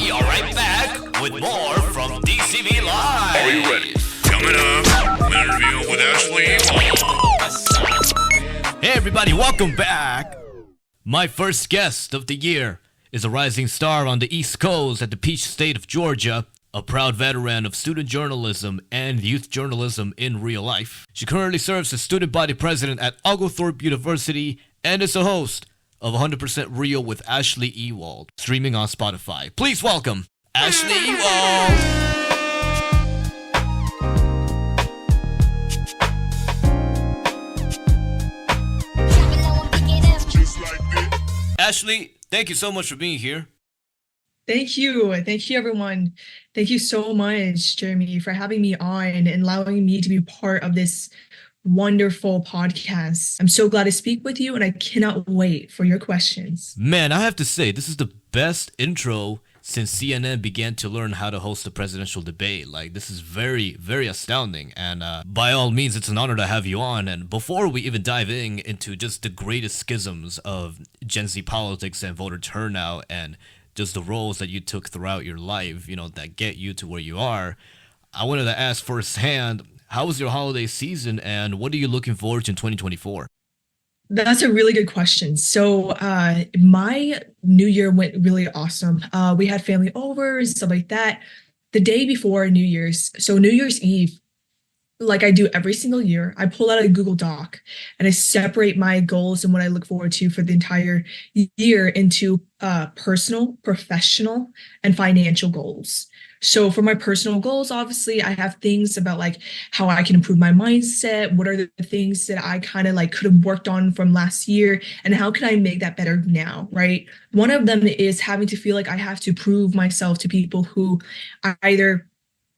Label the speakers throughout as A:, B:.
A: We are right back with more from DCV Live.
B: Are you ready? Coming up, interview with Ashleigh Ewald.
A: Hey everybody, welcome back. My first guest of the year is a rising star on the East Coast at the Peach State of Georgia, a proud veteran of student journalism and youth journalism in real life. She currently serves as student body president at Oglethorpe University and is a host of 100% Real with Ashleigh Ewald, streaming on Spotify. Please welcome Ashleigh Ewald. Ashleigh, thank you so much for being here.
C: Thank you. Thank you, everyone. Thank you so much, Jeremy, for having me on and allowing me to be part of this wonderful podcast. I'm so glad to speak with you, and I cannot wait for your questions.
A: Man, I have to say, this is the best intro since CNN began to learn how to host a presidential debate. Like, this is very, very astounding. And by all means, it's an honor to have you on. And before we even dive into just the greatest schisms of Gen Z politics and voter turnout and just the roles that you took throughout your life, you know, that get you to where you are, I wanted to ask firsthand, how was your holiday season and what are you looking forward to in 2024?
C: That's a really good question. So my New Year went really awesome. We had family over and stuff like that. The day before New Year's, so New Year's Eve, like I do every single year, I pull out a Google Doc and I separate my goals and what I look forward to for the entire year into personal, professional, and financial goals. So for my personal goals, obviously, I have things about like how I can improve my mindset. What are the things that I kind of like could have worked on from last year? And how can I make that better now, right? One of them is having to feel like I have to prove myself to people who either,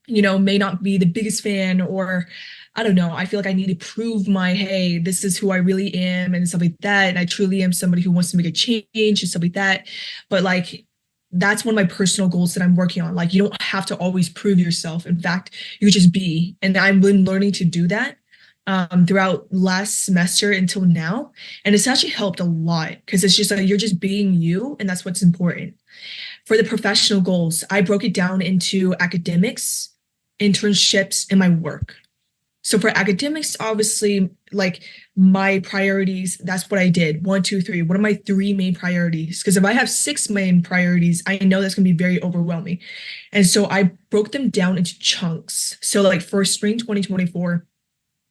C: you know, may not be the biggest fan, or I don't know, I feel like I need to prove hey, this is who I really am and stuff like that. And I truly am somebody who wants to make a change and stuff like that. But like, that's one of my personal goals that I'm working on. Like, you don't have to always prove yourself. In fact, you just be. And I've been learning to do that throughout last semester until now. And it's actually helped a lot because it's just like you're just being you. And that's what's important. For the professional goals, I broke it down into academics, internships, and my work. So for academics, obviously, like my priorities, that's what I did. 1, 2, 3. What are my 3 main priorities? Because if I have 6 main priorities, I know that's going to be very overwhelming. And so I broke them down into chunks. So like for spring 2024,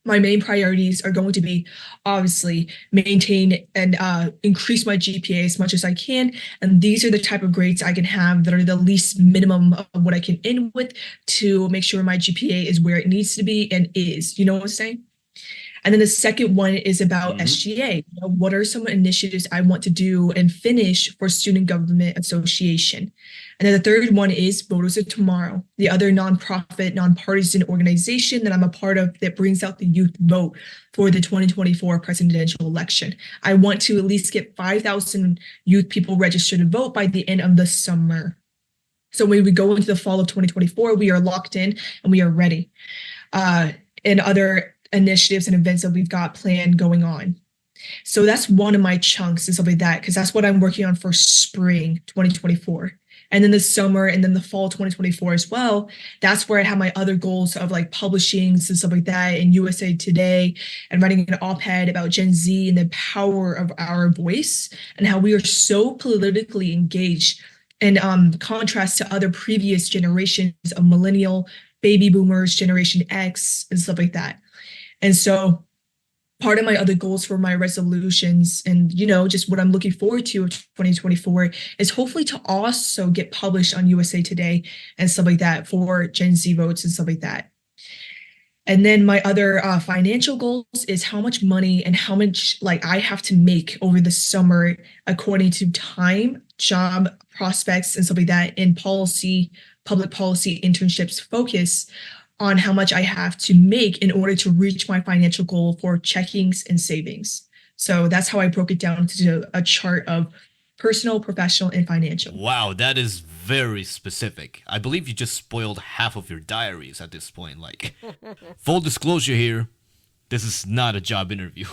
C: my main priorities are going to be obviously maintain and increase my GPA as much as I can. And these are the type of grades I can have that are the least minimum of what I can end with to make sure my GPA is where it needs to be and is. You know what I'm saying? And then the second one is about SGA. You know, what are some initiatives I want to do and finish for Student Government Association? And then the third one is Voters of Tomorrow, the other nonprofit, nonpartisan organization that I'm a part of that brings out the youth vote for the 2024 presidential election. I want to at least get 5,000 youth people registered to vote by the end of the summer. So when we go into the fall of 2024, we are locked in and we are ready. And other initiatives and events that we've got planned going on. So that's one of my chunks and stuff like that, because that's what I'm working on for spring 2024. And then the summer and then the fall 2024 as well. That's where I have my other goals of like publishing and stuff like that in USA Today and writing an op-ed about Gen Z and the power of our voice and how we are so politically engaged in contrast to other previous generations of millennial, baby boomers, Generation X and stuff like that. And so part of my other goals for my resolutions and, you know, just what I'm looking forward to of 2024 is hopefully to also get published on USA Today and stuff like that for Gen Z votes and stuff like that. And then my other financial goals is how much money and how much like I have to make over the summer according to time, job prospects and stuff like that in policy, public policy internships focus on how much I have to make in order to reach my financial goal for checkings and savings. So that's how I broke it down to a chart of personal, professional, and financial.
A: Wow, that is very specific. I believe you just spoiled half of your diaries at this point. Like, full disclosure here, this is not a job interview.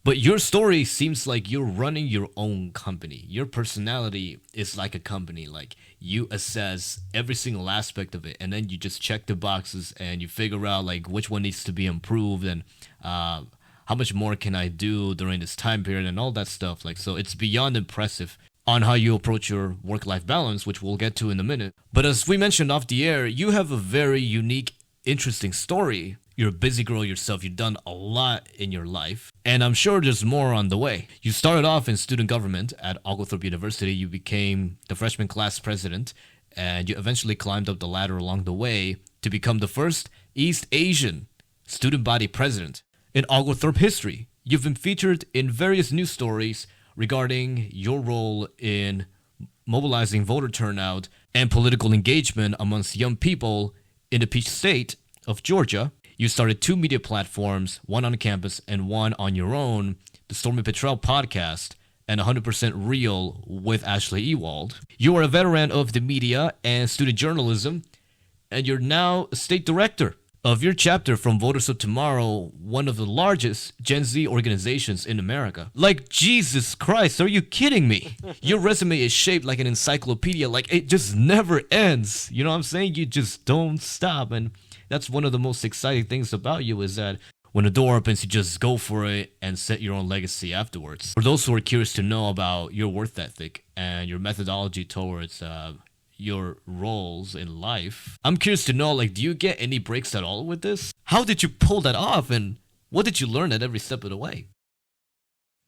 A: But your story seems like you're running your own company. Your personality is like a company. Like you assess every single aspect of it, and then you just check the boxes and you figure out like which one needs to be improved and how much more can I do during this time period and all that stuff. Like so, it's beyond impressive on how you approach your work-life balance, which we'll get to in a minute. But as we mentioned off the air, you have a very unique, interesting story. You're a busy girl yourself. You've done a lot in your life. And I'm sure there's more on the way. You started off in student government at Oglethorpe University. You became the freshman class president. And you eventually climbed up the ladder along the way to become the first East Asian student body president in Oglethorpe history. You've been featured in various news stories regarding your role in mobilizing voter turnout and political engagement amongst young people in the Peach State of Georgia. You started 2 media platforms, one on campus and one on your own, the Stormy Petrel podcast and 100% Real with Ashleigh Ewald. You are a veteran of the media and student journalism, and you're now a state director of your chapter from Voters of Tomorrow, one of the largest Gen Z organizations in America. Like, Jesus Christ, are you kidding me? Your resume is shaped like an encyclopedia, like it just never ends. You know what I'm saying? You just don't stop. And that's one of the most exciting things about you is that when the door opens, you just go for it and set your own legacy afterwards. For those who are curious to know about your work ethic and your methodology towards your roles in life, I'm curious to know, like, do you get any breaks at all with this? How did you pull that off, and what did you learn at every step of the way?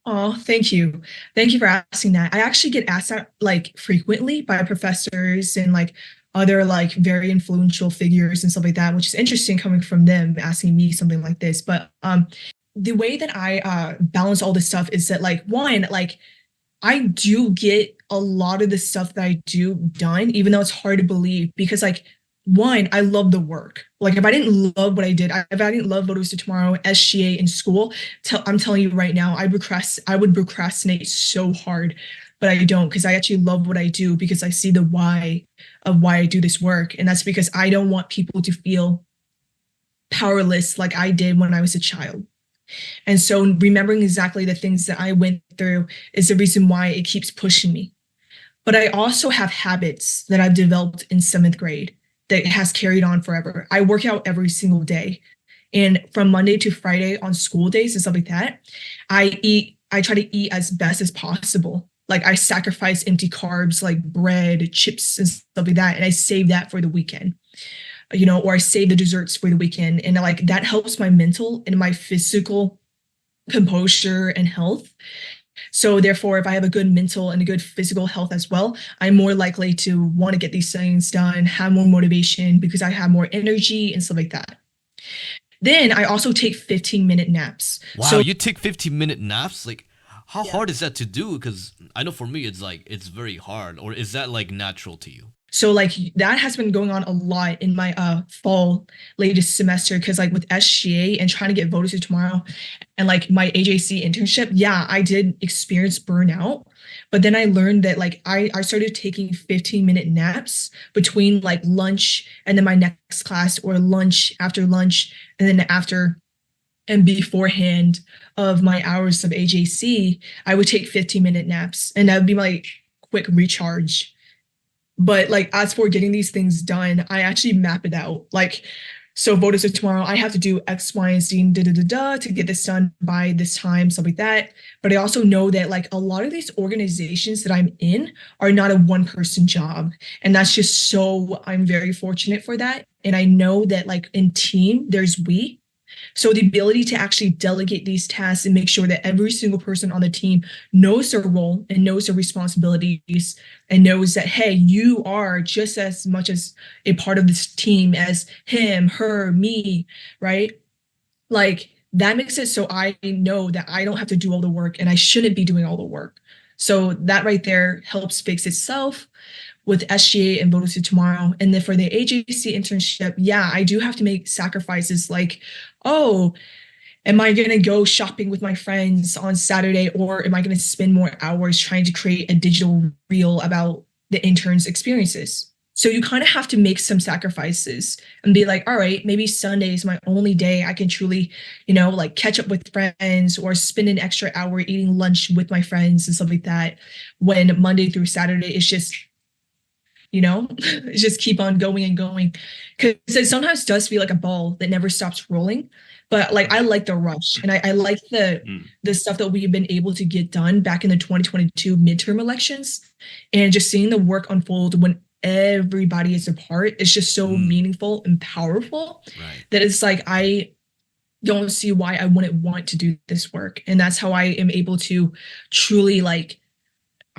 C: Oh, thank you. Thank you for asking that. I actually get asked that like frequently by professors and like other like very influential figures and stuff like that, which is interesting coming from them asking me something like this. But the way that I balance all this stuff is that like one, like I do get a lot of the stuff that I do done, even though it's hard to believe because like one, I love the work. Like if I didn't love what I did, if I didn't love Voters of Tomorrow, SGA in school, I'm telling you right now, I would procrastinate so hard, but I don't because I actually love what I do because I see the why of why I do this work. And that's because I don't want people to feel powerless like I did when I was a child. And so remembering exactly the things that I went through is the reason why it keeps pushing me. But I also have habits that I've developed in 7th grade that has carried on forever. I work out every single day. And from Monday to Friday on school days and stuff like that, I try to eat as best as possible. Like I sacrifice empty carbs like bread, chips, and stuff like that. And I save that for the weekend, you know, or I save the desserts for the weekend. And like that helps my mental and my physical composure and health. So therefore, if I have a good mental and a good physical health as well, I'm more likely to want to get these things done, have more motivation because I have more energy and stuff like that. Then I also take 15-minute naps.
A: Wow, so you take 15-minute naps? Like, how hard is that to do? Because I know for me, it's very hard. Or is that like natural to you?
C: So like that has been going on a lot in my fall latest semester because like with SGA and trying to get Voters of Tomorrow and like my AJC internship, yeah, I did experience burnout. But then I learned that like I started taking 15-minute naps between like lunch and then my next class or lunch after lunch and then after and beforehand of my hours of AJC, I would take 15-minute naps and that would be my quick recharge. But like, as for getting these things done, I actually map it out. Like, so Voters of Tomorrow, I have to do X, Y, and Z to get this done by this time, stuff like that. But I also know that like a lot of these organizations that I'm in are not a one-person job. And that's just so, I'm very fortunate for that. And I know that like in team, there's we. So the ability to actually delegate these tasks and make sure that every single person on the team knows their role and knows their responsibilities and knows that, hey, you are just as much as a part of this team as him, her, me, right? Like that makes it so I know that I don't have to do all the work and I shouldn't be doing all the work. So that right there helps fix itself with SGA and Voters of Tomorrow. And then for the AJC internship, yeah, I do have to make sacrifices like, oh, am I going to go shopping with my friends on Saturday or am I going to spend more hours trying to create a digital reel about the interns' experiences? So you kind of have to make some sacrifices and be like, all right, maybe Sunday is my only day I can truly, like catch up with friends or spend an extra hour eating lunch with my friends and stuff like that. When Monday through Saturday is just, just keep on going and going. Because it sometimes does feel like a ball that never stops rolling. But like I like the rush, and I like the stuff that we've been able to get done back in the 2022 midterm elections, and just seeing the work unfold when everybody is a part. It's just so meaningful and powerful that it's like I don't see why I wouldn't want to do this work. And that's how I am able to truly, like,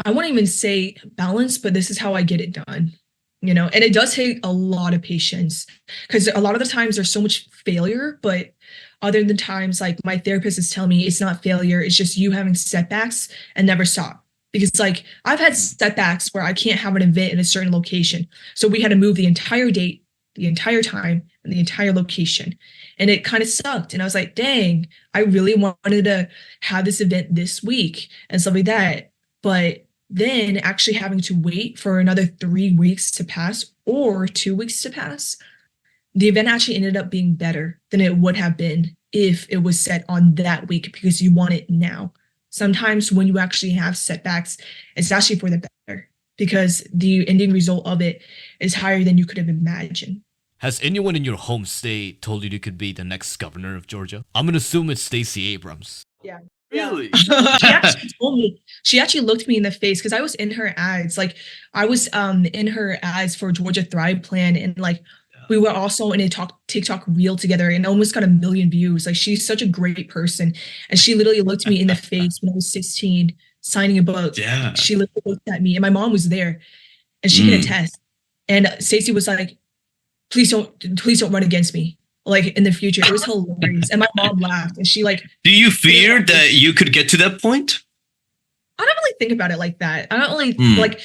C: I won't even say balance, but this is how I get it done. And it does take a lot of patience, because a lot of the times there's so much failure, but other than times like my therapist is telling me it's not failure, it's just you having setbacks and never stop. Because like I've had setbacks where I can't have an event in a certain location. So we had to move the entire date, the entire time, and the entire location. And it kind of sucked. And I was like, dang, I really wanted to have this event this week and stuff like that. But then actually having to wait for another 3 weeks to pass or 2 weeks to pass, the event actually ended up being better than it would have been if it was set on that week, because you want it now. Sometimes when you actually have setbacks, it's actually for the better, because the ending result of it is higher than you could have imagined.
A: Has anyone in your home state told you you could be the next governor of Georgia? I'm going to assume it's Stacey Abrams.
C: Yeah.
A: Really?
C: She actually told me, she actually looked me in the face, because I was in her ads. Like I was in her ads for Georgia Thrive Plan, and like we were also in a TikTok reel together and almost got 1 million views. Like she's such a great person. And she literally looked me in the face when I was 16 signing a book.
D: Yeah.
C: She literally looked at me, and my mom was there, and she can attest. And Stacey was like, please don't run against me, like in the future. It was hilarious. And my mom laughed, and she like,
D: do you fear that you could get to that point?
C: I don't really think about it like that. I don't really like,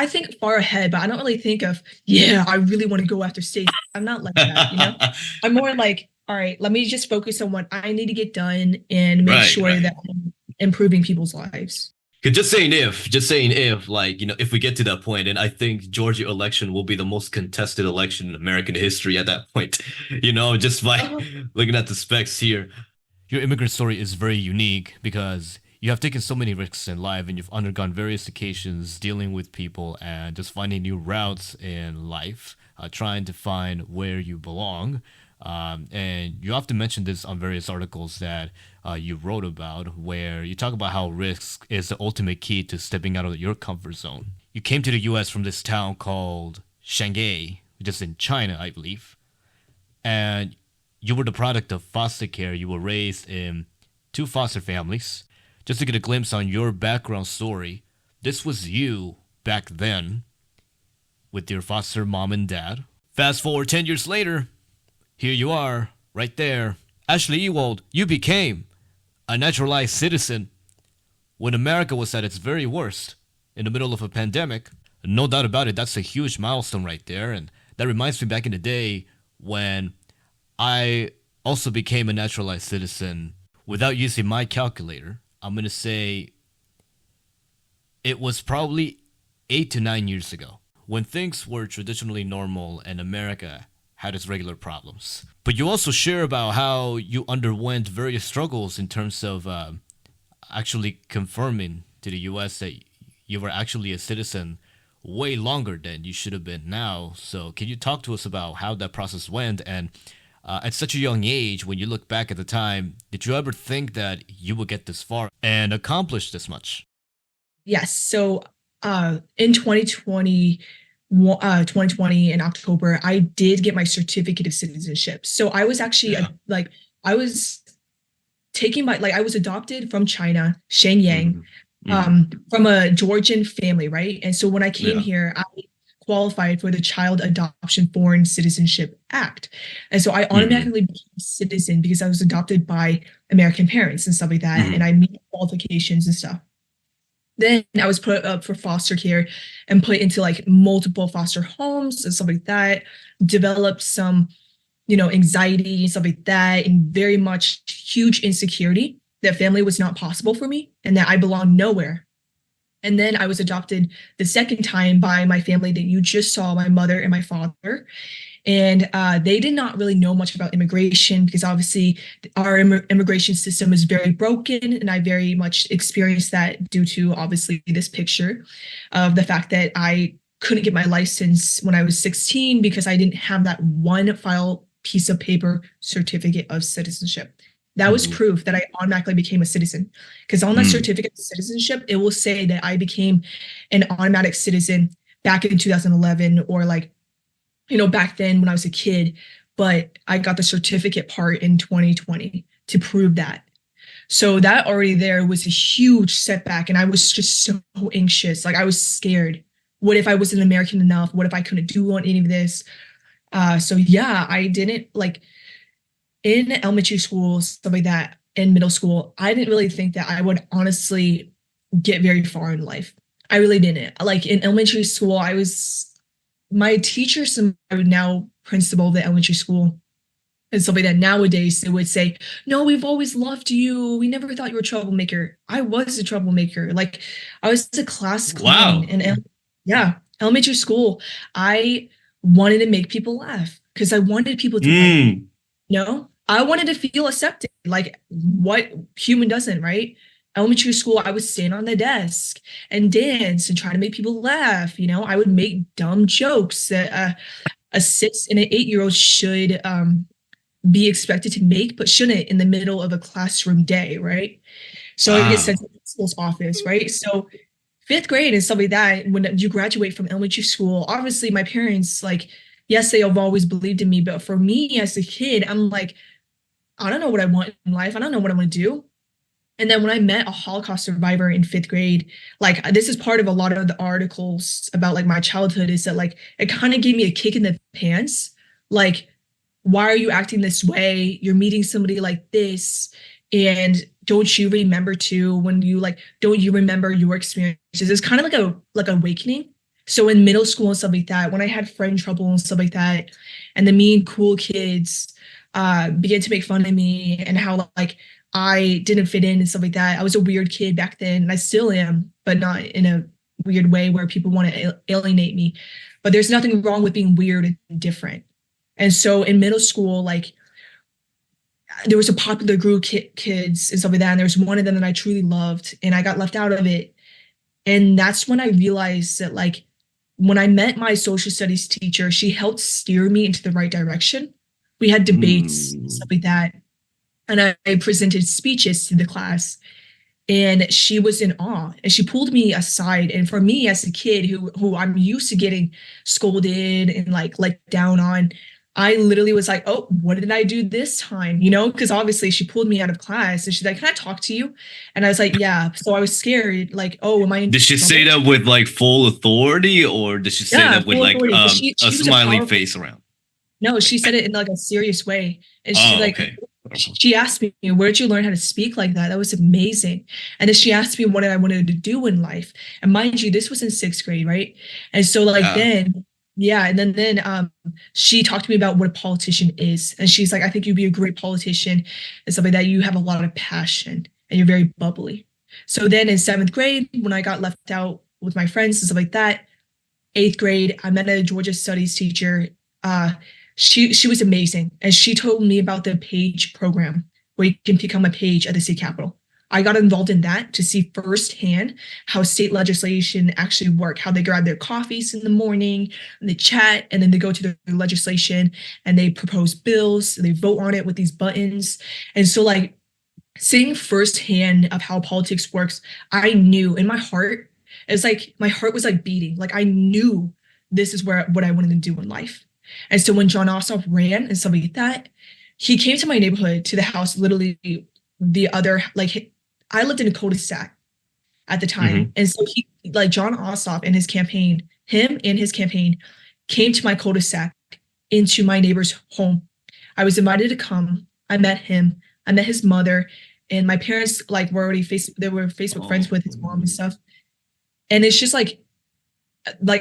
C: I think far ahead, but I don't really think of, I really want to go after Stacey. I'm not like that, I'm more like, all right, let me just focus on what I need to get done and make sure that I'm improving people's lives.
A: Just saying if, like, if we get to that point, and I think Georgia election will be the most contested election in American history at that point, just by looking at the specs here. Your immigrant story is very unique because you have taken so many risks in life, and you've undergone various occasions dealing with people and just finding new routes in life, trying to find where you belong. And you often mention this on various articles that you wrote about, where you talk about how risk is the ultimate key to stepping out of your comfort zone. You came to the U.S. from this town called Shanghai, which is in China, I believe. And you were the product of foster care. You were raised in 2 foster families. Just to get a glimpse on your background story, this was you back then with your foster mom and dad. Fast forward 10 years later, here you are, right there. Ashleigh Ewald, you became a naturalized citizen when America was at its very worst, in the middle of a pandemic. No doubt about it, that's a huge milestone right there. And that reminds me back in the day when I also became a naturalized citizen without using my calculator. I'm going to say it was probably 8 to 9 years ago, when things were traditionally normal and America had its regular problems. But you also share about how you underwent various struggles in terms of actually confirming to the U.S. that you were actually a citizen way longer than you should have been now. So can you talk to us about how that process went? And at such a young age, when you look back at the time, did you ever think that you would get this far and accomplish this much?
C: Yes. So in 2020 in October, I did get my certificate of citizenship. So I was actually I was I was adopted from China, Shenyang, from a Georgian family, right? And so when I came here, I qualified for the Child Adoption Foreign Citizenship Act. And so I automatically became a citizen because I was adopted by American parents and stuff like that. And I meet qualifications and stuff. Then I was put up for foster care and put into like multiple foster homes and stuff like that, developed some, anxiety and stuff like that, and very much huge insecurity that family was not possible for me and that I belonged nowhere. And then I was adopted the second time by my family that you just saw, my mother and my father. And they did not really know much about immigration because obviously our immigration system is very broken. And I very much experienced that due to obviously this picture of the fact that I couldn't get my license when I was 16 because I didn't have that one file piece of paper certificate of citizenship. That was proof that I automatically became a citizen because on that certificate of citizenship, it will say that I became an automatic citizen back in 2011 or like, back then when I was a kid, but I got the certificate part in 2020 to prove that. So that already there was a huge setback. And I was just so anxious. Like I was scared. What if I wasn't American enough? What if I couldn't do any of this? So yeah, I didn't like in elementary school, stuff like that, in middle school, I didn't really think that I would honestly get very far in life. I really didn't. Like in elementary school, my teachers, and now principal of the elementary school and stuff like that, nowadays they would say, no, we've always loved you. We never thought you were a troublemaker. I was a troublemaker. Like I was a class clown.
D: Wow.
C: And yeah, elementary school, I wanted to make people laugh because I wanted people to like me. I wanted to feel accepted. Like what human doesn't, right? Elementary school, I would stand on the desk and dance and try to make people laugh. I would make dumb jokes that a 6 and an 8-year-old should be expected to make, but shouldn't in the middle of a classroom day, right? So I get sent to the principal's office, right? So 5th grade and stuff like that, when you graduate from elementary school, obviously my parents, like, yes, they have always believed in me, but for me as a kid, I'm like, I don't know what I want in life. I don't know what I want to do. And then when I met a Holocaust survivor in 5th grade, like this is part of a lot of the articles about like my childhood is that like it kind of gave me a kick in the pants. Like, why are you acting this way? You're meeting somebody like this. And don't you remember too when you like, don't you remember your experiences? It's kind of like awakening. So in middle school and stuff like that, when I had friend trouble and stuff like that, and the mean cool kids began to make fun of me and how like I didn't fit in and stuff like that. I was a weird kid back then, and I still am, but not in a weird way where people want to alienate me. But there's nothing wrong with being weird and different. And so in middle school, like there was a popular group kids and stuff like that, and there was one of them that I truly loved, and I got left out of it. And that's when I realized that like when I met my social studies teacher, she helped steer me into the right direction. We had debates and stuff like that. And I presented speeches to the class, and she was in awe. And she pulled me aside. And for me as a kid who I'm used to getting scolded and like let down on, I literally was like, oh, what did I do this time? Because obviously she pulled me out of class and she's like, can I talk to you? And I was like, yeah. So I was scared, like, oh, am I in
D: Did she
C: trouble?
D: say that with like full authority, or did she say that with
C: full
D: like
C: authority. She
D: a
C: was
D: smiley face around?
C: No, she said it in like a serious way. And she's like,
D: okay.
C: She asked me, where did you learn how to speak like that? That was amazing. And then she asked me what I wanted to do in life. And mind you, this was in 6th grade, right? And so like then she talked to me about what a politician is. And she's like, I think you'd be a great politician and stuff like that. You have a lot of passion and you're very bubbly. So then in 7th grade, when I got left out with my friends and stuff like that, 8th grade, I met a Georgia studies teacher. She was amazing. And she told me about the PAGE program where you can become a page at the state capitol. I got involved in that to see firsthand how state legislation actually work, how they grab their coffees in the morning and they chat, and then they go to the legislation and they propose bills, they vote on it with these buttons. And so like seeing firsthand of how politics works, I knew in my heart, it's like my heart was like beating. Like I knew this is what I wanted to do in life. And so when Jon Ossoff ran and stuff like that, he came to my neighborhood, to the house, literally the other, like I lived in a cul-de-sac at the time. And so he, like Jon Ossoff and his campaign, him and his campaign came to my cul-de-sac into my neighbor's home. I was invited to come. I met him. I met his mother, and my parents like were already Facebook friends with his mom and stuff. And it's just like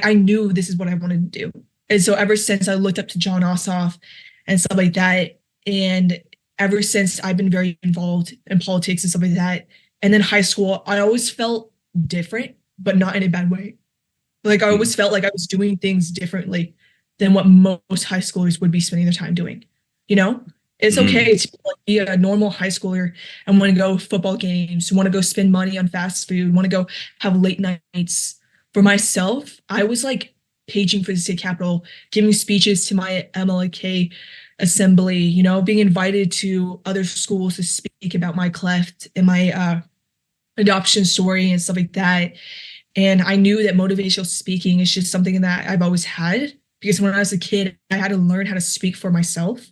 C: I knew this is what I wanted to do. And so ever since I looked up to Jon Ossoff and stuff like that, and ever since I've been very involved in politics and stuff like that. And then high school, I always felt different but not in a bad way. Like I always felt like I was doing things differently than what most high schoolers would be spending their time doing. You know, it's okay to like, be a normal high schooler and want to go football games, want to go spend money on fast food, want to go have late nights. For myself, I was like paging for the state capitol, giving speeches to my MLK assembly, you know, being invited to other schools to speak about my cleft and my adoption story and stuff like that. And I knew that motivational speaking is just something that I've always had because when I was a kid, I had to learn how to speak for myself.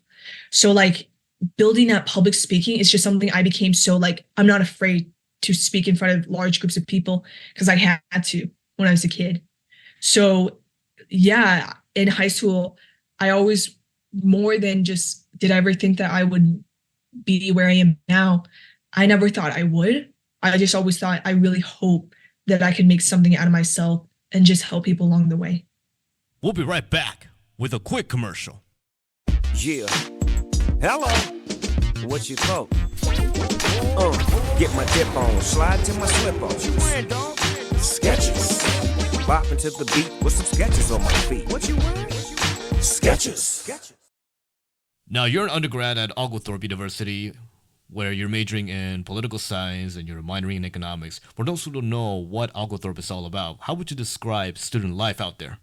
C: So like building that public speaking is just something I became so like, I'm not afraid to speak in front of large groups of people because I had to when I was a kid. So yeah, in high school, I always more than just did I ever think that I would be where I am now. I never thought I would. I just always thought I really hope that I could make something out of myself and just help people along the way.
A: We'll be right back with a quick commercial.
E: Yeah. Hello. What you thought? Get my dip on, slide to my slip on. What you wearing, dog? Sketches. Bopping to the beat with some sketches on my feet. What you wearing? Sketches.
A: Now, you're an undergrad at Oglethorpe University, where you're majoring in political science and you're minoring in economics. For those who don't know what Oglethorpe is all about, how would you describe student life out there?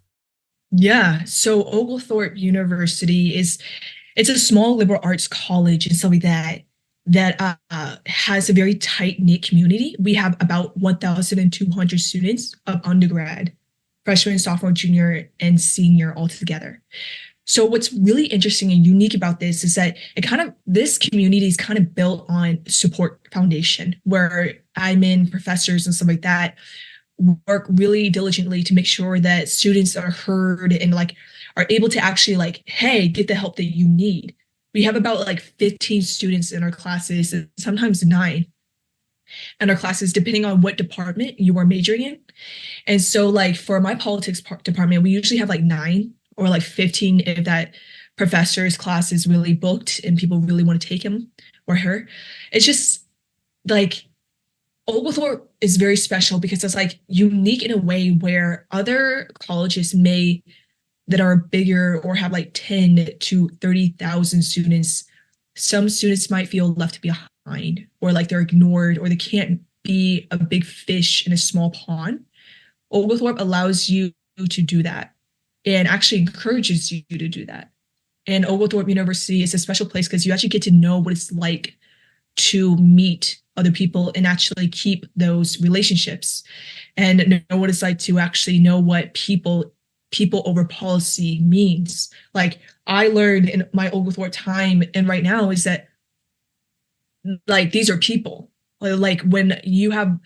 C: Yeah, so Oglethorpe University it's a small liberal arts college and stuff like that has a very tight-knit community. We have about 1,200 students of undergrad, freshman, sophomore, junior, and senior all together. So what's really interesting and unique about this is that this community is kind of built on support foundation, where admin, professors, and stuff like that work really diligently to make sure that students are heard and like are able to actually like, hey, get the help that you need. We have about like 15 students in our classes, and sometimes 9 in our classes, depending on what department you are majoring in. And so like for my politics department, we usually have like 9 or like 15 if that professor's class is really booked and people really want to take him or her. It's just like Oglethorpe is very special because it's like unique in a way where other colleges that are bigger or have like 10 to 30,000 students, some students might feel left behind or like they're ignored or they can't be a big fish in a small pond. Oglethorpe allows you to do that and actually encourages you to do that. And Oglethorpe University is a special place because you actually get to know what it's like to meet other people and actually keep those relationships and know what it's like to actually know what people over policy means. Like I learned in my Oglethorpe time and right now is that like these are people. Like when you have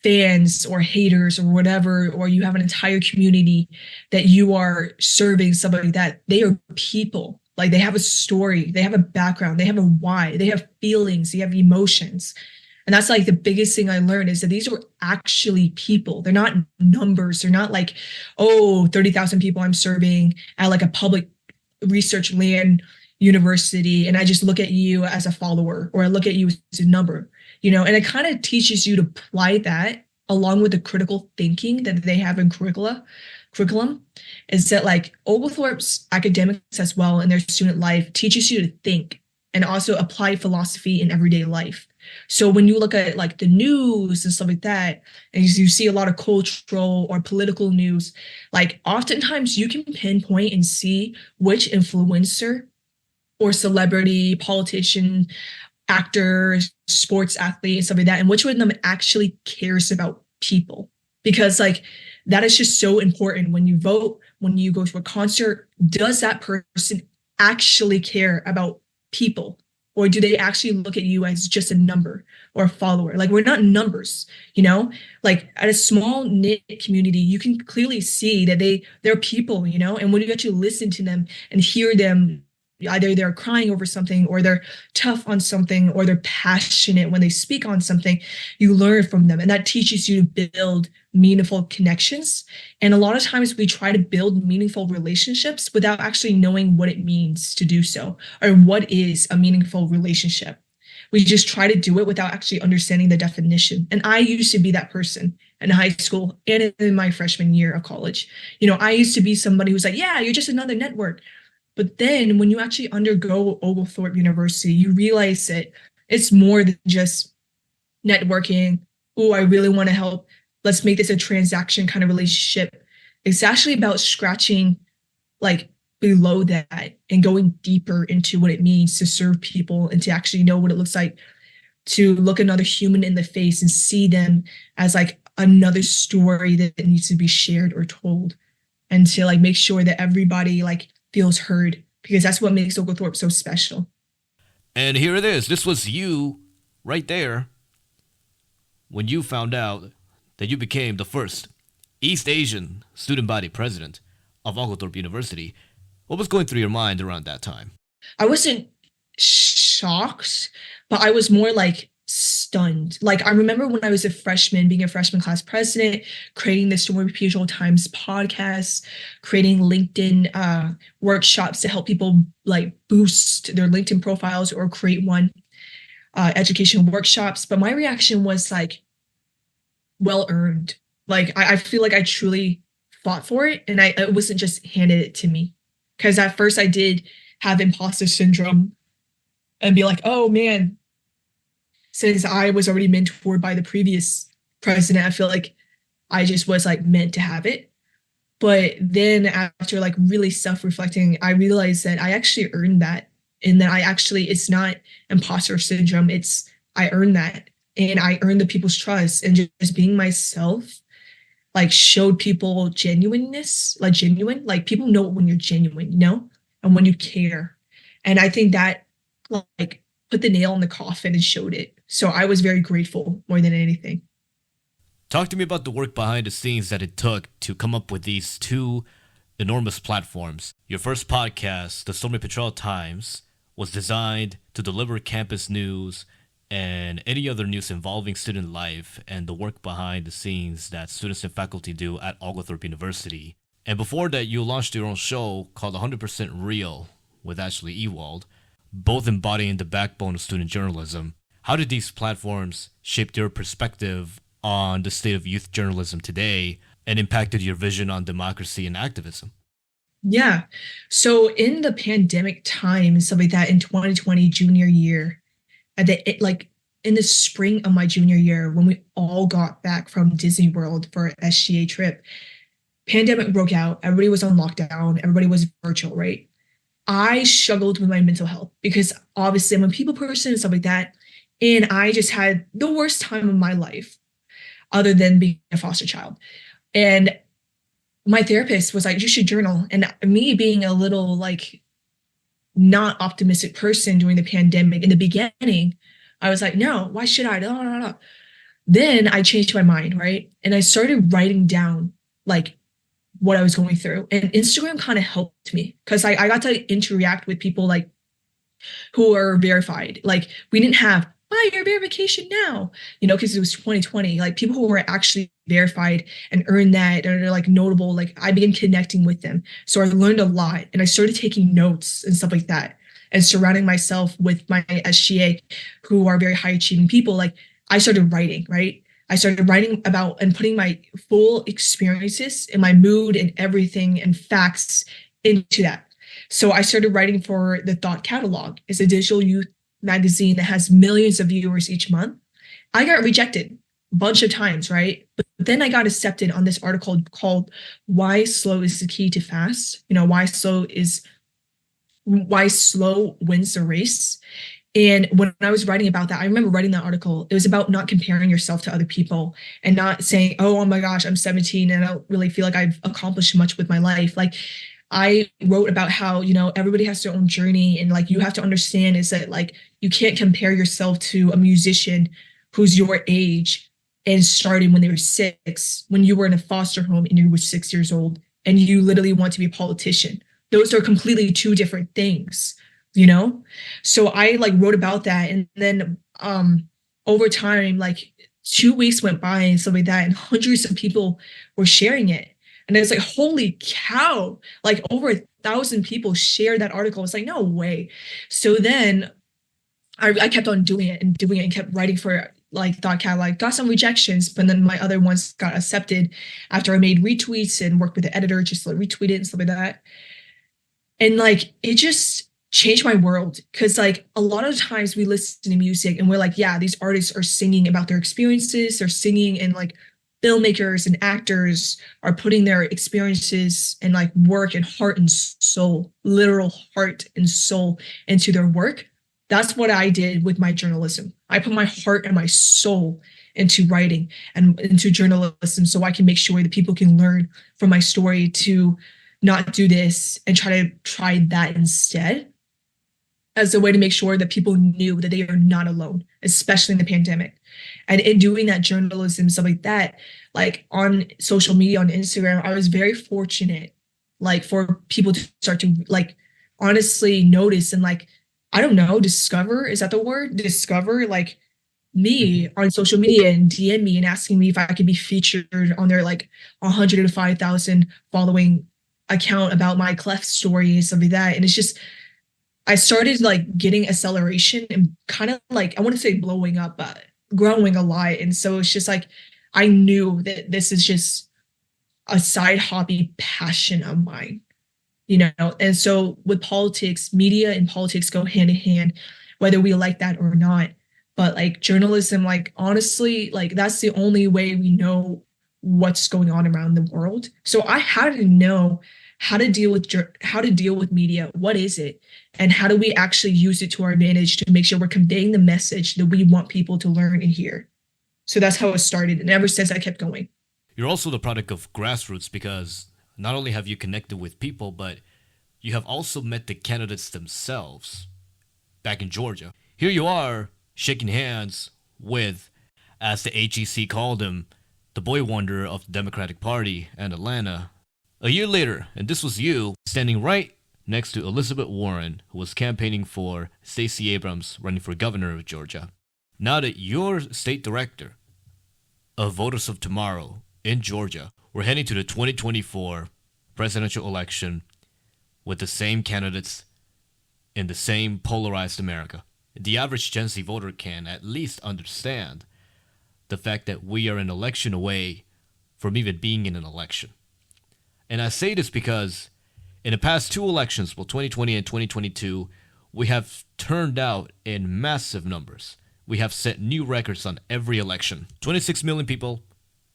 C: fans or haters or whatever, or you have an entire community that you are serving, somebody that they are people. Like they have a story, they have a background, they have a why, they have feelings, they have emotions. And that's like the biggest thing I learned is that these are actually people. They're not numbers. They're not like, 30,000 people I'm serving at like a public research land university. And I just look at you as a follower or I look at you as a number, you know, and it kind of teaches you to apply that along with the critical thinking that they have in curriculum is that like Oglethorpe's academics as well in their student life teaches you to think and also apply philosophy in everyday life. So when you look at like the news and stuff like that, and you see a lot of cultural or political news, like oftentimes you can pinpoint and see which influencer or celebrity, politician, actor, sports athlete, and stuff like that, and which one of them actually cares about people. Because like that is just so important when you vote, when you go to a concert, does that person actually care about people? Or do they actually look at you as just a number or a follower? Like we're not numbers, you know, like at a small knit community, you can clearly see that they're people, you know, and when you actually listen to them and hear them, either they're crying over something or they're tough on something or they're passionate when they speak on something, you learn from them. And that teaches you to build meaningful connections. And a lot of times we try to build meaningful relationships without actually knowing what it means to do so or what is a meaningful relationship. We just try to do it without actually understanding the definition. And I used to be that person in high school and in my freshman year of college. I used to be somebody who's like, yeah, you're just another network. But then when you actually undergo Oglethorpe University, you realize that it's more than just networking. Oh, I really want to help. Let's make this a transaction kind of relationship. It's actually about scratching like below that and going deeper into what it means to serve people and to actually know what it looks like to look another human in the face and see them as like another story that needs to be shared or told, and to like make sure that everybody like feels heard, because that's what makes Oglethorpe so special.
A: And here it is. This was you right there when you found out that you became the first East Asian student body president of Oglethorpe University. What was going through your mind around that time?
C: I wasn't shocked, but I was more like stunned. Like I remember when I was a freshman, being a freshman class president, creating the Story Repeatable Times podcast, creating LinkedIn workshops to help people like boost their LinkedIn profiles or create one, education workshops. But my reaction was like, well earned. Like I feel like I truly fought for it, and it wasn't just handed it to me. Because at first I did have imposter syndrome and be like, oh man, since I was already mentored by the previous president, I feel like I just was like meant to have it. But then after like really self-reflecting, I realized that I actually earned that. And that it's not imposter syndrome. I earned that. And I earned the people's trust, and just being myself like showed people genuineness, like genuine, like people know when you're genuine, and when you care. And I think that like put the nail in the coffin and showed it. So I was very grateful more than anything.
A: Talk to me about the work behind the scenes that it took to come up with these two enormous platforms. Your first podcast, the Stormy Petrel Times, was designed to deliver campus news and any other news involving student life and the work behind the scenes that students and faculty do at Oglethorpe University. And before that, you launched your own show called 100% Real with Ashleigh Ewald, both embodying the backbone of student journalism. How did these platforms shape your perspective on the state of youth journalism today and impacted your vision on democracy and activism?
C: Yeah. So in the pandemic time and stuff like that, in 2020 junior year, in the spring of my junior year, when we all got back from Disney World for an SGA trip, pandemic broke out. Everybody was on lockdown. Everybody was virtual, right? I struggled with my mental health because obviously I'm a people person and stuff like that. And I just had the worst time of my life other than being a foster child. And my therapist was like, you should journal. And me being a little like not optimistic person during the pandemic in the beginning, I was like, no, why should I? No. Then I changed my mind, right? And I started writing down like what I was going through. And Instagram kind of helped me because I got to interact with people like who are verified. Like we didn't have, your verification now, because it was 2020, like people who were actually verified and earned that and are like notable, like I began connecting with them. So I learned a lot and I started taking notes and stuff like that and surrounding myself with my SGA who are very high achieving people. Like I started writing, right? I started writing about and putting my full experiences and my mood and everything and facts into that. So I started writing for the Thought Catalog. It's a digital youth magazine that has millions of viewers each month. I got rejected a bunch of times, right? But then I got accepted on this article called Why Slow is the Key to Fast. Why slow wins the race. And when I was writing about that, I remember writing that article. It was about not comparing yourself to other people and not saying, oh my gosh, I'm 17 and I don't really feel like I've accomplished much with my life. Like I wrote about how, everybody has their own journey, and like you have to understand is that like you can't compare yourself to a musician who's your age and starting when they were 6, when you were in a foster home and you were 6 years old and you literally want to be a politician. Those are completely two different things, So I like wrote about that, and then over time, like 2 weeks went by and stuff like that, and hundreds of people were sharing it. And it's like, holy cow, like over 1,000 people shared that article. It's like, no way. So then I kept on doing it and kept writing for like thought cat, like got some rejections, but then my other ones got accepted after I made retweets and worked with the editor, just like retweet it and stuff like that. And like it just changed my world, because like a lot of times we listen to music and we're like, yeah, these artists are singing about their experiences, they're singing, and like filmmakers and actors are putting their experiences and like work and heart and soul, literal heart and soul into their work. That's what I did with my journalism. I put my heart and my soul into writing and into journalism, so I can make sure that people can learn from my story to not do this and try that instead, as a way to make sure that people knew that they are not alone, especially in the pandemic. And in doing that journalism, stuff like that, like on social media, on Instagram, I was very fortunate, like for people to start to like honestly notice and like, I don't know, discover, is that the word? Discover like me on social media and DM me and asking me if I could be featured on their like 105,000 following account about my cleft story and stuff like that. And it's just, I started like getting acceleration and kind of like, I want to say blowing up, but growing a lot. And so it's just like, I knew that this is just a side hobby passion of mine, you know? And so with politics, media and politics go hand in hand, whether we like that or not. But like journalism, like honestly, like that's the only way we know what's going on around the world. So I had to know how to deal with media. What is it? And how do we actually use it to our advantage to make sure we're conveying the message that we want people to learn and hear? So that's how it started. And ever since I kept going.
A: You're also the product of grassroots, because not only have you connected with people, but you have also met the candidates themselves back in Georgia. Here you are shaking hands with, as the HEC called him, the boy wonder of the Democratic Party and Atlanta. A year later, and this was you, standing right next to Elizabeth Warren, who was campaigning for Stacey Abrams running for governor of Georgia. Now that you're state director of Voters of Tomorrow in Georgia, we're heading to the 2024 presidential election with the same candidates in the same polarized America. The average Gen Z voter can at least understand the fact that we are an election away from even being in an election. And I say this because in the past two elections, well, 2020 and 2022, we have turned out in massive numbers. We have set new records on every election. 26 million people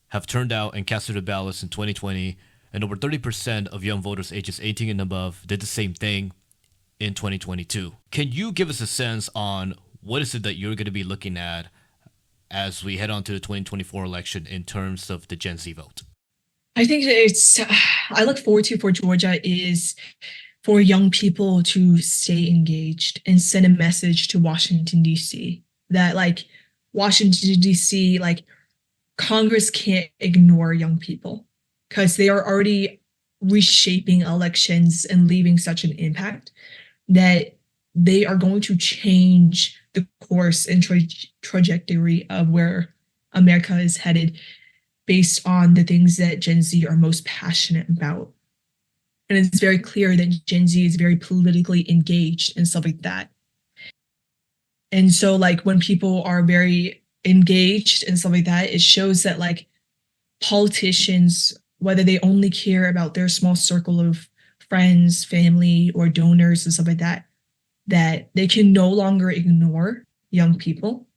A: have turned out and casted their ballots in 2020, and over 30% of young voters ages 18 and above did the same thing in 2022. Can you give us a sense on what is it that you're going to be looking at as we head on to the 2024 election in terms of the Gen Z vote?
C: I think I look forward to for Georgia is for young people to stay engaged and send a message to Washington, D.C. that like Washington, D.C., like Congress can't ignore young people because they are already reshaping elections and leaving such an impact that they are going to change the course and trajectory of where America is headed based on the things that Gen Z are most passionate about. And it's very clear that Gen Z is very politically engaged and stuff like that. And so like when people are very engaged and stuff like that, it shows that like politicians, whether they only care about their small circle of friends, family, or donors and stuff like that, that they can no longer ignore young people,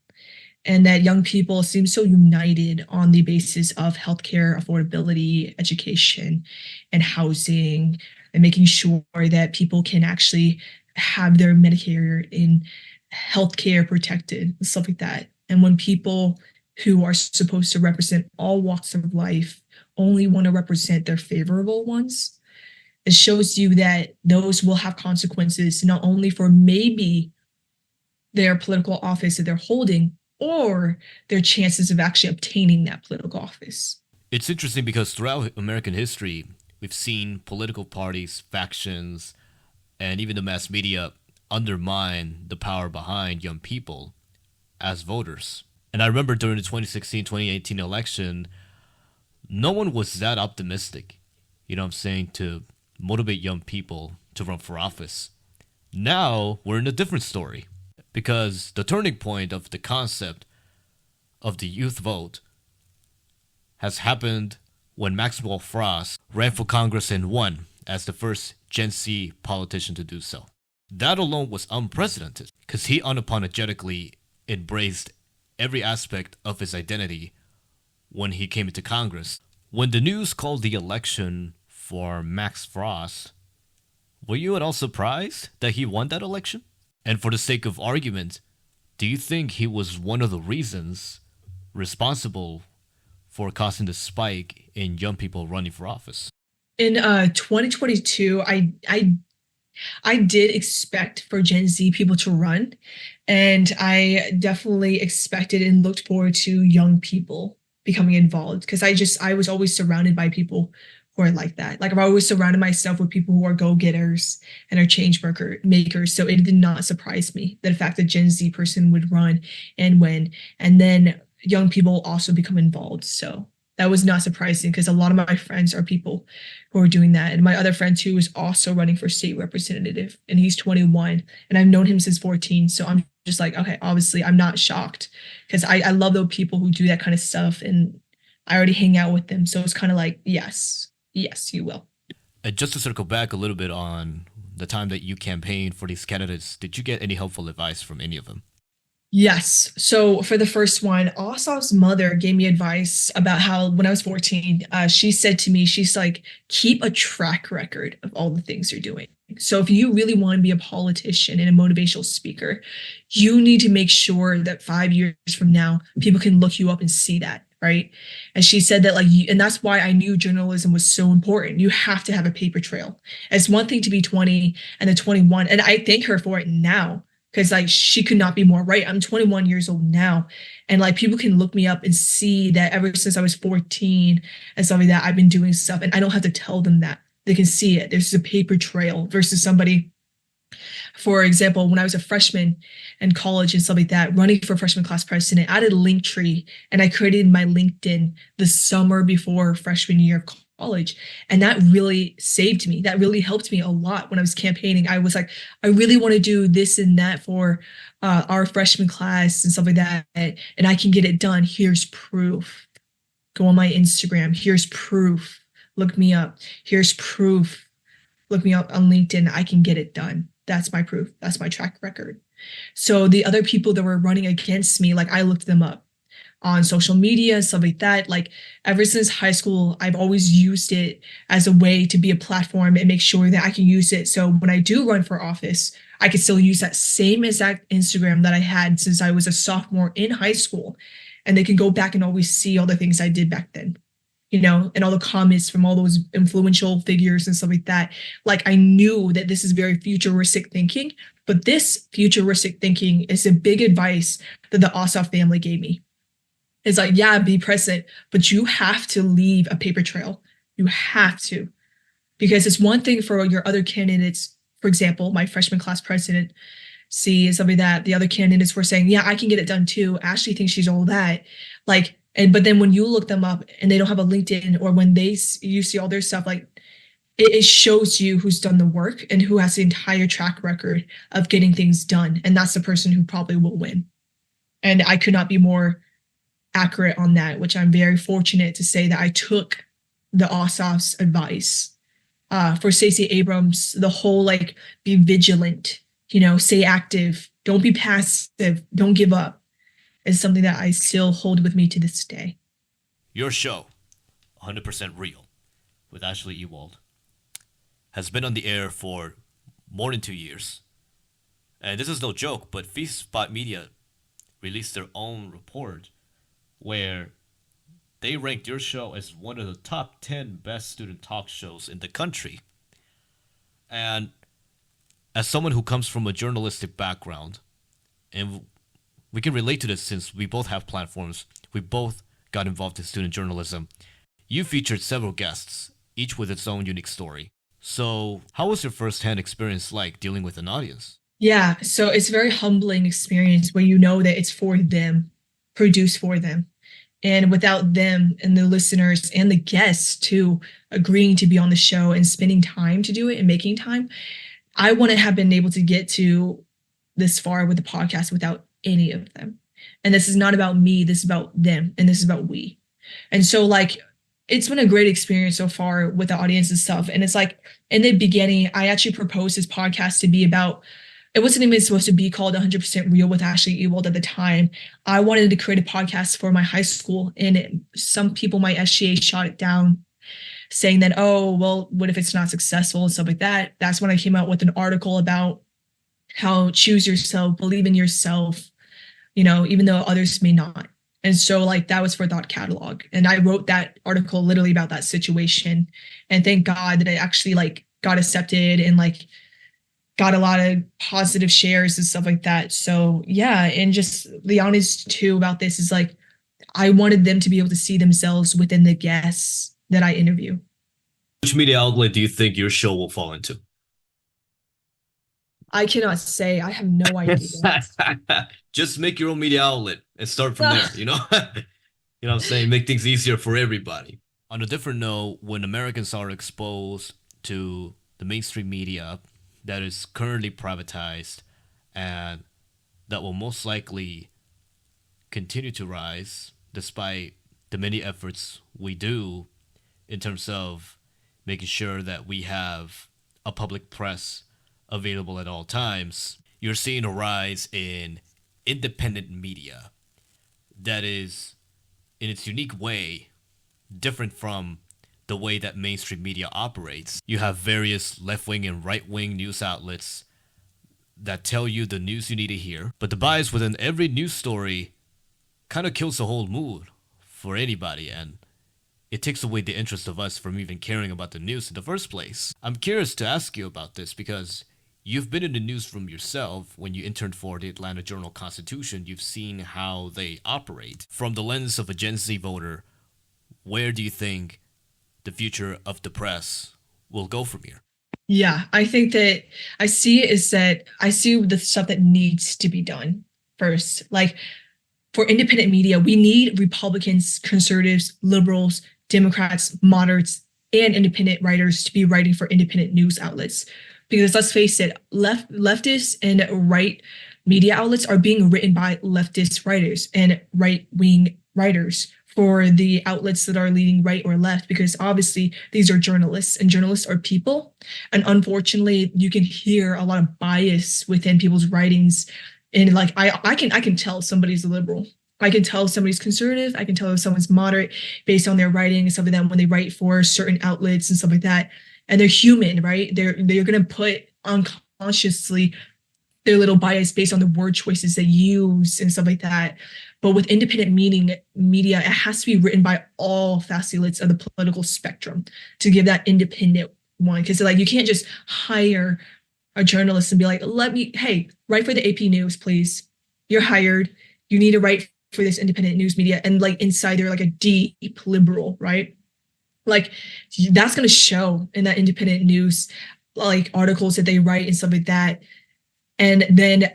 C: and that young people seem so united on the basis of healthcare affordability, education, and housing, and making sure that people can actually have their Medicare and healthcare protected and stuff like that. And when people who are supposed to represent all walks of life only want to represent their favorable ones, it shows you that those will have consequences not only for maybe their political office that they're holding, or their chances of actually obtaining that political office.
A: It's interesting because throughout American history, we've seen political parties, factions, and even the mass media undermine the power behind young people as voters. And I remember during the 2016-2018 election, no one was that optimistic, you know what I'm saying, to motivate young people to run for office. Now we're in a different story. because the turning point of the concept of the youth vote has happened when Maxwell Frost ran for Congress and won as the first Gen Z politician to do so. That alone was unprecedented because he unapologetically embraced every aspect of his identity when he came into Congress. When the news called the election for Max Frost, were you at all surprised that he won that election? And for the sake of argument, do you think he was one of the reasons responsible for causing the spike in young people running for office?
C: In 2022, I did expect for Gen Z people to run, and I definitely expected and looked forward to young people becoming involved because I was always surrounded by people who are like that. Like I've always surrounded myself with people who are go-getters and are change makers. So it did not surprise me that the fact that Gen Z person would run and win, and then young people also become involved. So that was not surprising because a lot of my friends are people who are doing that. And my other friend too is also running for state representative, and he's 21, and I've known him since 14. So I'm just like, okay, obviously I'm not shocked because I love those people who do that kind of stuff, and I already hang out with them. So it's kind of like, yes, you will.
A: And just to circle back a little bit on the time that you campaigned for these candidates, did you get any helpful advice from any of them?
C: Yes. So for the first one, Asaf's mother gave me advice about how when I was 14, she said to me, she's like, keep a track record of all the things you're doing. So if you really want to be a politician and a motivational speaker, you need to make sure that 5 years from now, people can look you up and see that. Right. And she said that and that's why I knew journalism was so important. You have to have a paper trail. It's one thing to be 20 and then 21. And I thank her for it now. Because she could not be more right. I'm 21 years old now. And people can look me up and see that ever since I was 14 and stuff like that, I've been doing stuff. And I don't have to tell them that. They can see it. There's a paper trail versus somebody, for example, when I was a freshman in college and stuff like that, running for freshman class president, I had a Linktree and I created my LinkedIn the summer before freshman year of college. And that really saved me. That really helped me a lot when I was campaigning. I was like, I really want to do this and that for our freshman class and stuff like that. And I can get it done. Here's proof. Go on my Instagram. Here's proof. Look me up. Here's proof. Look me up on LinkedIn. I can get it done. That's my proof. That's my track record. So the other people that were running against me, I looked them up on social media and stuff like that. Ever since high school, I've always used it as a way to be a platform and make sure that I can use it. So when I do run for office, I can still use that same exact Instagram that I had since I was a sophomore in high school. And they can go back and always see all the things I did back then, and all the comments from all those influential figures and stuff like that. I knew that this is very futuristic thinking, but this futuristic thinking is a big advice that the Asaf family gave me. It's yeah, be present, but you have to leave a paper trail. You have to. Because it's one thing for your other candidates, for example, my freshman class president, is something that the other candidates were saying, yeah, I can get it done too. Ashley thinks she's all that. But then when you look them up and they don't have a LinkedIn, or when you see all their stuff, it shows you who's done the work and who has the entire track record of getting things done. And that's the person who probably will win. And I could not be more accurate on that, which I'm very fortunate to say that I took the Asaf's advice. For Stacey Abrams, the whole be vigilant, stay active, don't be passive, don't give up, is something that I still hold with me to this day.
A: Your show, 100% Real, with Ashleigh Ewald, has been on the air for more than 2 years. And this is no joke, but Feastspot Media released their own report where they ranked your show as one of the top 10 best student talk shows in the country. And as someone who comes from a journalistic background, and we can relate to this since we both have platforms, we both got involved in student journalism, you featured several guests, each with its own unique story. So how was your first-hand experience dealing with an audience?
C: Yeah, so it's a very humbling experience where you know that it's for them, produced for them. And without them and the listeners and the guests too agreeing to be on the show and spending time to do it and making time, I wouldn't have been able to get to this far with the podcast without any of them. And this is not about me, this is about them, and this is about we. And so like it's been a great experience so far with the audience and stuff. And it's like in the beginning, I actually proposed this podcast to be about, it wasn't even supposed to be called 100% Real with Ashleigh Ewald at the time. I wanted to create a podcast for my high school, and some people, my SGA, shot it down, saying that, oh, well, what if it's not successful and stuff like that. That's when I came out with an article about how choose yourself, believe in yourself, you know, even though others may not. And so like that was for Thought Catalog. And I wrote that article literally about that situation. And thank God that it actually like got accepted and like got a lot of positive shares and stuff like that. So yeah, and just the honest too about this is like, I wanted them to be able to see themselves within the guests that I interview.
A: Which media outlet do you think your show will fall into?
C: I cannot say. I have no idea.
A: Just make your own media outlet and start from there, you know? You know what I'm saying? Make things easier for everybody. On a different note, when Americans are exposed to the mainstream media that is currently privatized and that will most likely continue to rise despite the many efforts we do in terms of making sure that we have a public press available at all times, you're seeing a rise in independent media that is, in its unique way, different from the way that mainstream media operates. You have various left-wing and right-wing news outlets that tell you the news you need to hear, but the bias within every news story kind of kills the whole mood for anybody, and it takes away the interest of us from even caring about the news in the first place. I'm curious to ask you about this because you've been in the newsroom yourself. When you interned for the Atlanta Journal-Constitution, you've seen how they operate. From the lens of a Gen Z voter, where do you think the future of the press will go from here?
C: Yeah, I think that I see the stuff that needs to be done first. Like for independent media, we need Republicans, conservatives, liberals, Democrats, moderates, and independent writers to be writing for independent news outlets. Because let's face it, leftists and right media outlets are being written by leftist writers and right-wing writers for the outlets that are leaning right or left, because obviously these are journalists and journalists are people. And unfortunately, you can hear a lot of bias within people's writings. And like, I can tell somebody's a liberal. I can tell somebody's conservative. I can tell if someone's moderate based on their writing and stuff like that when they write for certain outlets and stuff like that. And they're human, right? They're going to put unconsciously their little bias based on the word choices they use and stuff like that. But with independent media, it has to be written by all facets of the political spectrum to give that independent one. Because like you can't just hire a journalist and be like, hey, write for the AP News, please. You're hired. You need to write for this independent news media. And like inside they're like a deep liberal, right? Like that's going to show in that independent news, like articles that they write and stuff like that. And then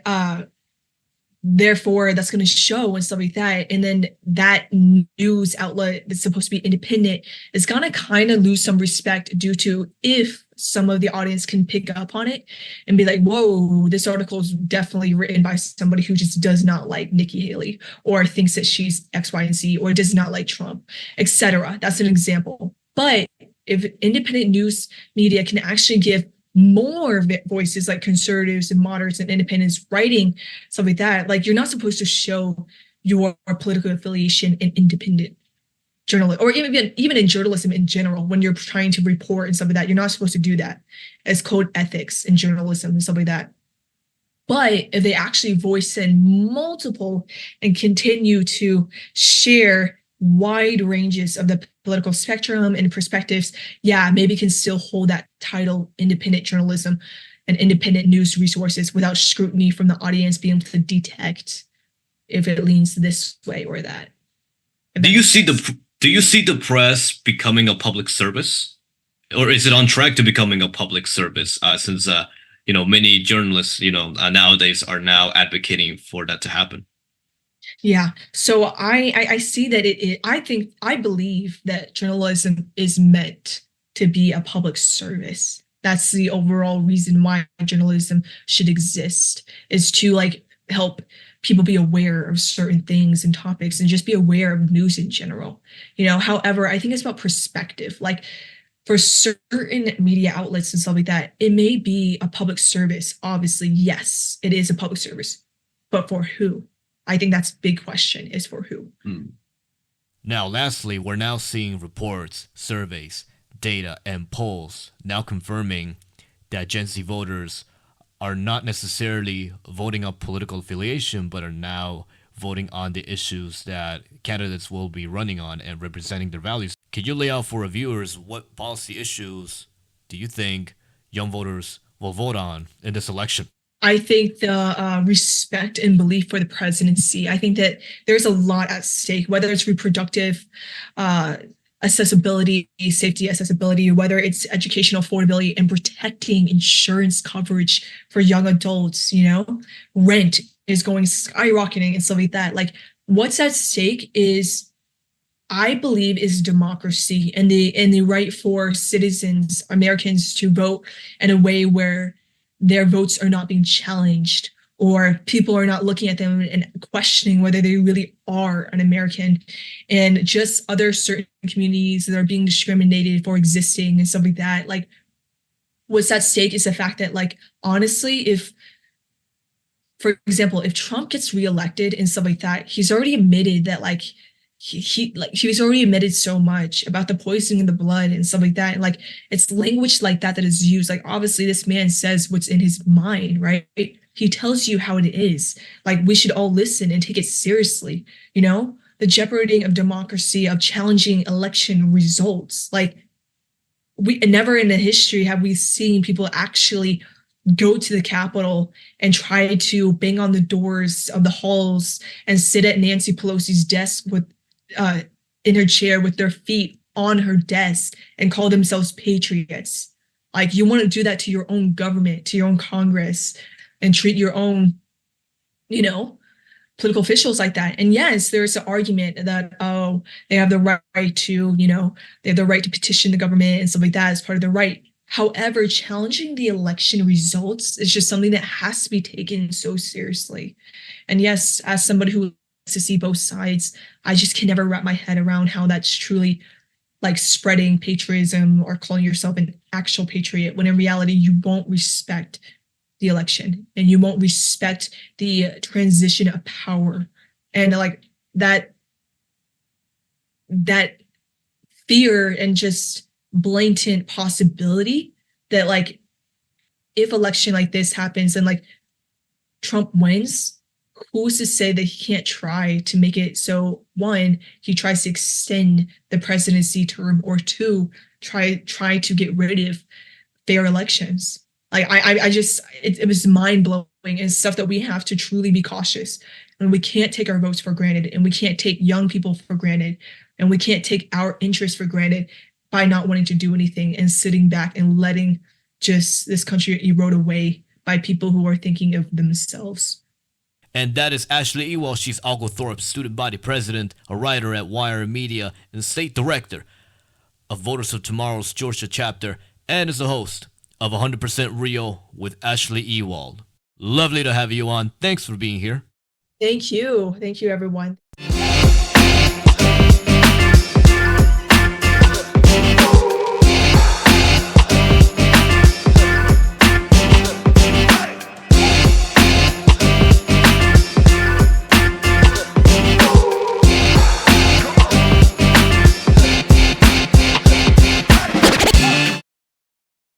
C: therefore that's going to show and stuff like that. And then that news outlet that's supposed to be independent is going to kind of lose some respect due to if some of the audience can pick up on it and be like, whoa, this article is definitely written by somebody who just does not like Nikki Haley or thinks that she's X, Y, and Z or does not like Trump, etc. That's an example. But if independent news media can actually give more voices like conservatives and moderates and independents writing stuff like that, like you're not supposed to show your political affiliation in independent journalism or even in journalism in general. When you're trying to report and stuff like that, you're not supposed to do that as code ethics in journalism and stuff like that. But if they actually voice in multiple and continue to share wide ranges of the political spectrum and perspectives, yeah, maybe can still hold that title independent journalism and independent news resources without scrutiny from the audience being able to detect if it leans this way or that.
D: Do you see the press becoming a public service, or is it on track to becoming a public service? Since many journalists nowadays are now advocating for that to happen.
C: Yeah. So I see that I believe that journalism is meant to be a public service. That's the overall reason why journalism should exist, is to like help people be aware of certain things and topics and just be aware of news in general. However, I think it's about perspective. Like for certain media outlets and stuff like that, it may be a public service. Obviously, yes, it is a public service, but for who? I think that's the big question, is for who.
A: Now, lastly, we're now seeing reports, surveys, data, and polls now confirming that Gen Z voters are not necessarily voting on political affiliation, but are now voting on the issues that candidates will be running on and representing their values. Could you lay out for our viewers what policy issues do you think young voters will vote on in this election?
C: I think the respect and belief for the presidency, I think that there's a lot at stake, whether it's reproductive accessibility, safety accessibility, whether it's educational affordability and protecting insurance coverage for young adults. Rent is going skyrocketing and stuff like that. Like what's at stake is, I believe, is democracy and the right for citizens, Americans, to vote in a way where their votes are not being challenged, or people are not looking at them and questioning whether they really are an American, and just other certain communities that are being discriminated for existing and stuff like that. Like what's at stake is the fact that, like, honestly, if, for example, if Trump gets reelected and stuff like that, he's already admitted that, like, he's already admitted so much about the poisoning of the blood and stuff like that. And like, it's language like that is used. Like, obviously this man says what's in his mind, right? He tells you how it is. Like, we should all listen and take it seriously. The jeoparding of democracy, of challenging election results. Like, we never in the history have we seen people actually go to the Capitol and try to bang on the doors of the halls and sit at Nancy Pelosi's desk with in her chair with their feet on her desk and call themselves patriots. Like, you want to do that to your own government, to your own Congress, and treat your own, political officials like that. And yes, there's an argument that, they have the right to, they have the right to petition the government and stuff like that as part of the right. However, challenging the election results is just something that has to be taken so seriously. And yes, as somebody who likes to see both sides, I just can never wrap my head around how that's truly like spreading patriotism or calling yourself an actual patriot, when in reality you won't respect the election and you won't respect the transition of power. And like that fear and just blatant possibility that, like, if election like this happens and like Trump wins, who's to say that he can't try to make it so, one, he tries to extend the presidency term, or two, try to get rid of fair elections. Like, I just, it was mind blowing and stuff that we have to truly be cautious. And we can't take our votes for granted, and we can't take young people for granted, and we can't take our interests for granted by not wanting to do anything and sitting back and letting just this country erode away by people who are thinking of themselves.
A: And that is Ashleigh Ewald. She's Oglethorpe's student body president, a writer at Wire Media, and state director of Voters of Tomorrow's Georgia chapter, and is the host of 100% Real with Ashleigh Ewald. Lovely to have you on. Thanks for being here.
C: Thank you. Thank you, everyone.